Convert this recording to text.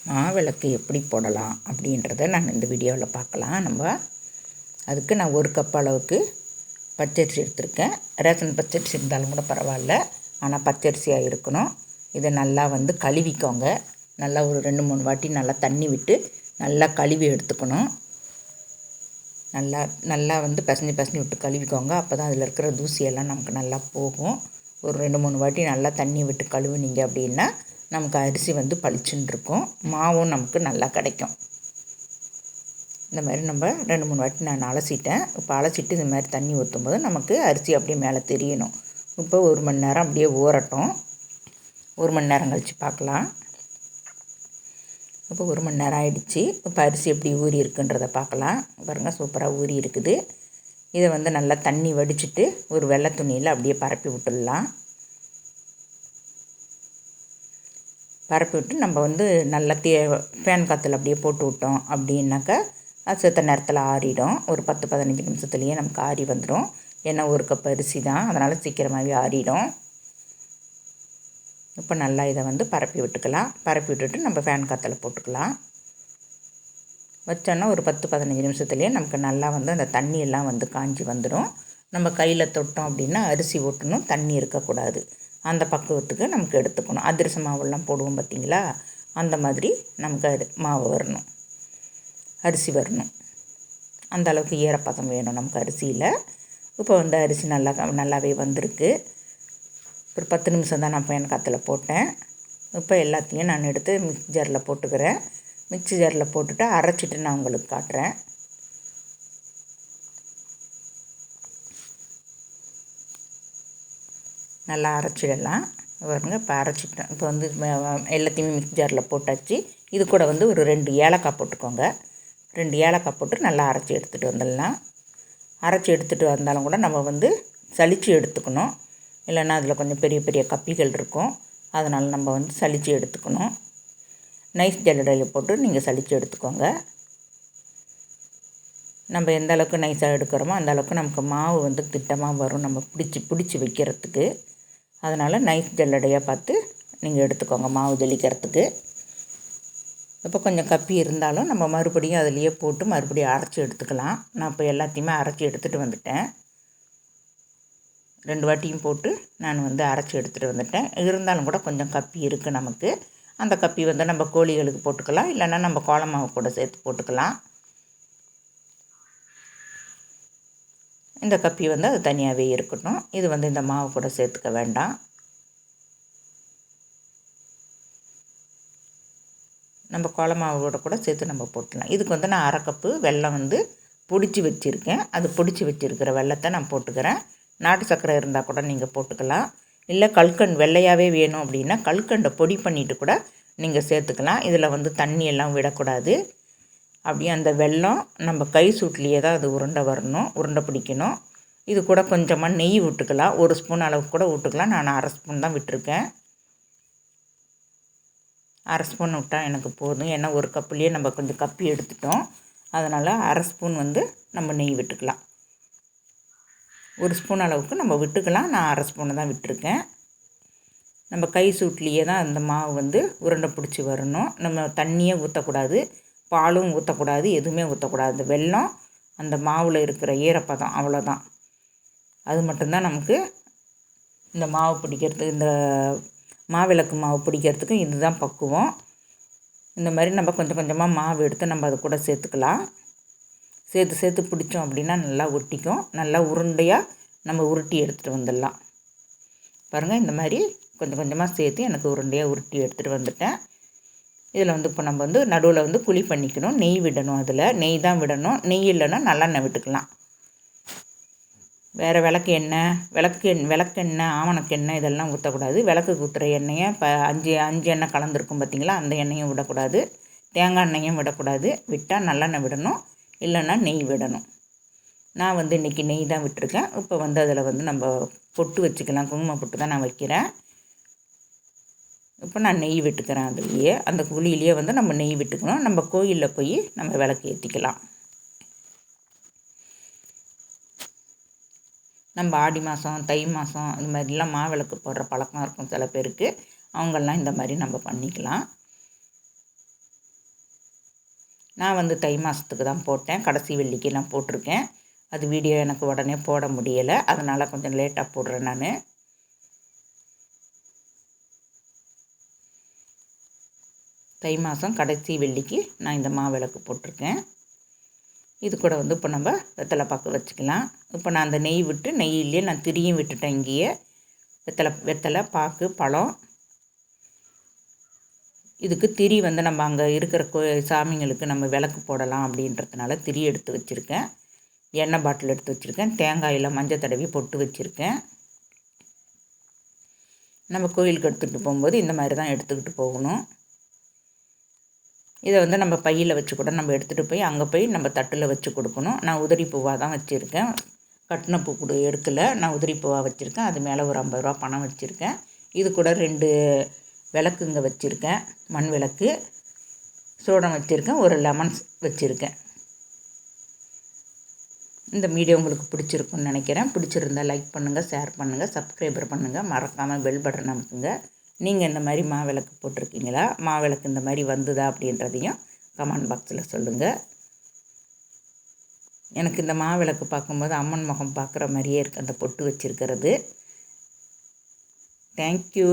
மாவிளக்கு எப்படி போடலாம் அப்படின்றத நான் இந்த வீடியோவில் பார்க்கலாம். அதுக்கு நான் 1 கப் அளவுக்கு பச்சரிசி எடுத்திருக்கேன். ரேஷன் பச்சரிசி இருந்தாலும் கூட பரவாயில்ல, ஆனால் பச்சரிசியாக இருக்கணும். இதை நல்லா கழுவிக்கோங்க. நல்லா ஒரு 2-3 வாட்டி நல்லா தண்ணி விட்டு நல்லா கழுவி எடுத்துக்கணும். நல்லா பிசைஞ்சு விட்டு கழுவிக்கோங்க. அப்போ தான் அதில் இருக்கிற தூசியெல்லாம் நமக்கு நல்லா போகும். ஒரு 2-3 வாட்டி நல்லா தண்ணி விட்டு கழுவுனீங்க அப்படின்னா நமக்கு அரிசி பளிச்சுன்னு இருக்கும். மாவும் நமக்கு நல்லா கிடைக்கும். இந்த மாதிரி நம்ம 2-3 வாட்டி நான் அலசிட்டேன். இப்போ அலசிட்டு இந்த மாதிரி தண்ணி ஊற்றும்போது நமக்கு அரிசி அப்படியே மேலே தெரியணும். இப்போ 1 மணி நேரம் அப்படியே ஊறட்டும். 1 மணி நேரம் கழித்து பார்க்கலாம். இப்போ 1 மணி நேரம் ஆகிடுச்சு. இப்போ அரிசி எப்படி ஊறி இருக்குன்றதை பார்க்கலாம். பாருங்கள், சூப்பராக ஊறி இருக்குது. இதை நல்லா தண்ணி வடிச்சிட்டு ஒரு வெள்ளை துணியில் அப்படியே பரப்பி விட்டுடலாம். பரப்பி விட்டு நம்ம நல்லா ஃபேன் காற்றுல அப்படியே போட்டு விட்டோம் அப்படின்னாக்கா அது செத்த நேரத்தில் ஆறிடும். ஒரு 10-15 நிமிஷத்துலேயே நமக்கு ஆறி வந்துடும். ஏன்னா 1 கப் அரிசி தான், அதனால் சீக்கிரமாகவே ஆறிடும். இப்போ நல்லா இதை பரப்பி விட்டுக்கலாம். பரப்பி விட்டுட்டு நம்ம ஃபேன் காற்றுல போட்டுக்கலாம். வச்சோன்னா ஒரு 10-15 நிமிஷத்துலேயே நமக்கு நல்லா அந்த தண்ணியெல்லாம் காஞ்சி வந்துடும். நம்ம கையில் தொட்டோம் அப்படின்னா அரிசி ஒட்டணும், தண்ணி இருக்கக்கூடாது. அந்த பக்குவத்துக்கு நமக்கு எடுத்துக்கணும். அதிரச மாவெல்லாம் போடுவோம் பார்த்திங்களா, அந்த மாதிரி நமக்கு மாவு வரணும், அரிசி வரணும். அந்த அளவுக்கு ஈரப்பதம் வேணும் நமக்கு அரிசியில். இப்போ அரிசி நல்லாவே வந்திருக்கு. ஒரு 10 நிமிஷம் தான் நான் ஃபேன் காற்றுல போட்டேன். இப்போ எல்லாத்தையும் நான் எடுத்து மிக்ஸி ஜாரில் போட்டுக்கிறேன். மிக்ஸி ஜாரில் போட்டுட்டு அரைச்சிட்டு நான் உங்களுக்கு காட்டுறேன். நல்லா அரைச்சிடலாம். பாருங்க, இப்போ அரைச்சிட்டேன். இப்போ எல்லாத்தையுமே மிக்ஸி ஜாரில் போட்டாச்சு. இது கூட ஒரு 2 ஏலக்காய் போட்டுக்கோங்க. 2 ஏலக்காய் போட்டு நல்லா அரைச்சி எடுத்துகிட்டு வந்துடலாம். அரைச்சி எடுத்துகிட்டு வந்தாலும் கூட நம்ம சலித்து எடுத்துக்கணும். இல்லைன்னா அதில் கொஞ்சம் பெரிய பெரிய கப்பிகள் இருக்கும். அதனால் நம்ம சலித்து எடுத்துக்கணும். நைஸ் ஜல்லடையில் போட்டு நீங்கள் சலித்து எடுத்துக்கோங்க. நம்ம எந்த அளவுக்கு நைஸாக எடுக்கிறோமோ அந்த அளவுக்கு நமக்கு மாவு திட்டமாக வரும், நம்ம பிடிச்சி வைக்கிறதுக்கு. அதனால் நைஸ் ஜல்லடையாக பார்த்து நீங்கள் எடுத்துக்கோங்க மாவு ஜலிக்கிறதுக்கு. இப்போ கொஞ்சம் கப்பி இருந்தாலும் நம்ம மறுபடியும் அதிலையே போட்டு மறுபடியும் அரைச்சி எடுத்துக்கலாம். நான் இப்போ எல்லாத்தையுமே அரைச்சி எடுத்துகிட்டு வந்துட்டேன். 2 வாட்டியும் போட்டு நான் அரைச்சி எடுத்துகிட்டு வந்துட்டேன். இருந்தாலும் கூட கொஞ்சம் கப்பி இருக்குது நமக்கு. அந்த கப்பி நம்ம கோழிகளுக்கு போட்டுக்கலாம், இல்லைன்னா நம்ம கோல மாவு கூட சேர்த்து போட்டுக்கலாம். இந்த கப்பி அது தனியாகவே இருக்கட்டும். இது இந்த மாவு கூட சேர்த்துக்க வேண்டாம். நம்ம கோல மாவோட கூட சேர்த்து நம்ம போட்டுக்கலாம். இதுக்கு நான் 1/2 கப்பு வெல்லம் பொடிச்சு வச்சுருக்கேன். அது பொடிச்சு வச்சுருக்கிற வெல்லத்தை நான் போட்டுக்கிறேன். நாட்டு சர்க்கரை இருந்தால் கூட நீங்கள் போட்டுக்கலாம். இல்லை கல்கண்டு வெள்ளையாகவே வேணும் அப்படின்னா கல்கண்டை பொடி பண்ணிவிட்டு கூட நீங்கள் சேர்த்துக்கலாம். இதில் தண்ணியெல்லாம் விடக்கூடாது. அப்படியே அந்த வெல்லம் நம்ம கை சூட்லேயே தான் அது உருண்டை வரணும், உருண்டை பிடிக்கணும். இது கூட கொஞ்சமாக நெய் விட்டுக்கலாம். 1 ஸ்பூன் அளவுக்கு கூட விட்டுக்கலாம். நான் 1/2 ஸ்பூன் தான் விட்டுருக்கேன். 1/2 ஸ்பூன் விட்டால் எனக்கு போதும். ஏன்னா 1 கப்புலேயே நம்ம கொஞ்சம் கப்பி எடுத்துட்டோம். அதனால் 1/2 ஸ்பூன் நம்ம நெய் விட்டுக்கலாம். 1 ஸ்பூன் அளவுக்கு நம்ம விட்டுக்கலாம். நான் 1/2 ஸ்பூனை தான் விட்டுருக்கேன். நம்ம கை சூட்லேயே தான் அந்த மாவு உருண்டை பிடிச்சி வரணும். நம்ம தண்ணியே ஊற்றக்கூடாது, பாலும் ஊற்றக்கூடாது, எதுவுமே ஊற்றக்கூடாது. அந்த வெல்லம் அந்த மாவில் இருக்கிற ஈரப்பதம் அவ்வளோதான். அது மட்டும்தான் நமக்கு இந்த மாவு பிடிக்கிறதுக்கு, இந்த மாவிளக்கு மாவு பிடிக்கிறதுக்கு இதுதான் பக்குவம். இந்த மாதிரி நம்ம கொஞ்சம் கொஞ்சமாக மாவு எடுத்து நம்ம அது கூட சேர்த்துக்கலாம். சேர்த்து பிடிச்சோம் அப்படின்னா நல்லா ஒட்டிக்கும். நல்லா உருண்டையாக நம்ம உருட்டி எடுத்துகிட்டு வந்துடலாம். பாருங்கள், இந்த மாதிரி கொஞ்சம் கொஞ்சமாக சேர்த்து எனக்கு உருண்டையாக உருட்டி எடுத்துகிட்டு வந்துட்டேன். இதில் இப்போ நம்ம நடுவில் குழி பண்ணிக்கணும். நெய் விடணும். அதில் நெய் தான் விடணும். நெய் இல்லைன்னா நல்லெண்ணெய் விட்டுக்கலாம். வேறு விளக்கெண்ணெய், ஆமணக்கெண்ணெய் இதெல்லாம் ஊற்றக்கூடாது. விளக்குக்கு ஊற்றுற எண்ணெயை இப்போ 5 எண்ணெய் கலந்துருக்கும் பார்த்திங்களா, அந்த எண்ணெயும் விடக்கூடாது. தேங்காய் எண்ணெயும் விடக்கூடாது. விட்டால் நல்லெண்ணெய் விடணும், இல்லைன்னா நெய் விடணும். நான் இன்றைக்கி நெய் தான் விட்டுருக்கேன். இப்போ அதில் நம்ம பொட்டு வச்சுக்கலாம். குங்குமம் பொட்டு தான் நான் வைக்கிறேன். இப்போ நான் நெய் விட்டுக்கிறேன். அதுலேயே அந்த குழியிலேயே நம்ம நெய் விட்டுக்கணும். நம்ம கோயிலில் போய் நம்ம விளக்கு ஏற்றிக்கலாம். நம்ம ஆடி மாதம், தை மாதம் இது மாதிரிலாம் மாவிளக்கு போடுற பழக்கம் இருக்கும் சில பேருக்கு. அவங்கெல்லாம் இந்த மாதிரி நம்ம பண்ணிக்கலாம். நான் வந்து தை மாதத்துக்கு தான் போட்டேன், கடைசி வெள்ளிக்கு நான் போட்டிருக்கேன். அது வீடியோ எனக்கு உடனே போட முடியலை, அதனால் கொஞ்சம் லேட்டாக போடுறேன் நான். தை மாதம் கடைசி வெள்ளிக்கு நான் இந்த மாவிளக்கு போட்டிருக்கேன். இது கூட வந்து இப்போ நம்ம வெத்தலை பாக்கு வச்சுக்கலாம். இப்போ நான் அந்த நெய் விட்டு நெய்யிலே நான் திரியும் விட்டுட்டேன். இங்கேயே வெத்தலை பாக்கு பழம். இதுக்கு திரி வந்து நம்ம அங்கே இருக்கிற சாமிங்களுக்கு நம்ம விளக்கு போடலாம் அப்படின்றதுனால திரி எடுத்து வச்சுருக்கேன். எண்ணெய் பாட்டில் எடுத்து வச்சுருக்கேன். தேங்காயில் மஞ்சள் தடவி பொட்டு வச்சுருக்கேன். நம்ம கோயிலுக்கு எடுத்துகிட்டு போகும்போது இந்த மாதிரி தான் எடுத்துக்கிட்டு போகணும். இதை வந்து நம்ம பையில் வச்சு கூட நம்ம எடுத்துகிட்டு போய் அங்கே போய் நம்ம தட்டில் வச்சு கொடுக்கணும். நான் உதிரி பூவாக தான் வச்சுருக்கேன், கட்டின பூ கூட எடுக்கலை. நான் உதிரி பூவாக வச்சுருக்கேன். அது மேலே ஒரு 50 ரூபா பணம் வச்சுருக்கேன். இது கூட 2 விளக்குங்க வச்சுருக்கேன், மண் விளக்கு, சூடம் வச்சுருக்கேன், ஒரு லெமன்ஸ் வச்சுருக்கேன். இந்த வீடியோ உங்களுக்கு பிடிச்சிருக்குன்னு நினைக்கிறேன். பிடிச்சிருந்தால் லைக் பண்ணுங்கள், ஷேர் பண்ணுங்கள், சப்ஸ்கிரைபர் பண்ணுங்கள், மறக்காமல் பெல் பட்டன் அமுக்குங்க. நீங்கள் இந்த மாதிரி மாவிளக்கு போட்டிருக்கீங்களா, மாவிளக்கு இந்த மாதிரி வந்துதா அப்படின்றதையும் கமெண்ட் பாக்ஸில் சொல்லுங்கள். எனக்கு இந்த மாவிளக்கு பார்க்கும்போது அம்மன் முகம் பார்க்குற மாதிரியே இருக்குது அந்த பொட்டு வச்சுருக்கிறது. தேங்க்யூ.